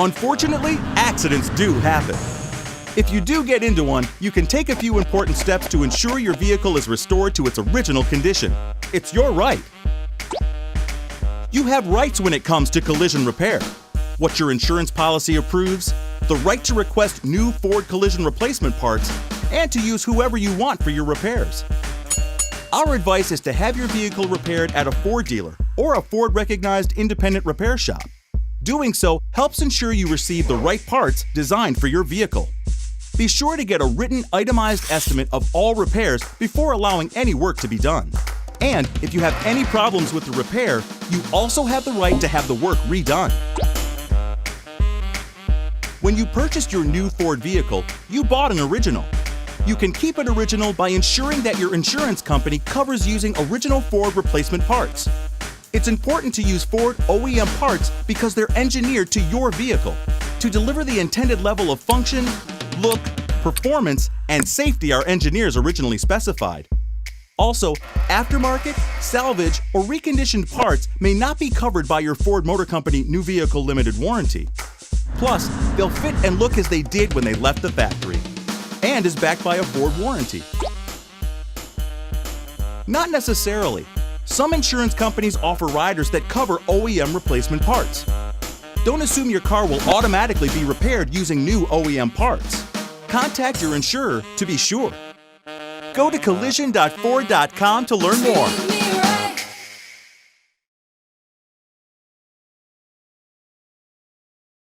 Unfortunately, accidents do happen. If you do get into one, you can take a few important steps to ensure your vehicle is restored to its original condition. It's your right. You have rights when it comes to collision repair. What your insurance policy approves, the right to request new Ford collision replacement parts, and to use whoever you want for your repairs. Our advice is to have your vehicle repaired at a Ford dealer or a Ford-recognized independent repair shop. Doing so helps ensure you receive the right parts designed for your vehicle. Be sure to get a written, itemized estimate of all repairs before allowing any work to be done. And if you have any problems with the repair, you also have the right to have the work redone. When you purchased your new Ford vehicle, you bought an original. You can keep it original by ensuring that your insurance company covers using original Ford replacement parts. It's important to use Ford OEM parts because they're engineered to your vehicle to deliver the intended level of function, look, performance, and safety our engineers originally specified. Also, aftermarket, salvage, or reconditioned parts may not be covered by your Ford Motor Company New Vehicle Limited Warranty. Plus, they'll fit and look as they did when they left the factory, and is backed by a Ford warranty. Not necessarily. Some insurance companies offer riders that cover OEM replacement parts. Don't assume your car will automatically be repaired using new OEM parts. Contact your insurer to be sure. Go to collision.ford.com to learn more.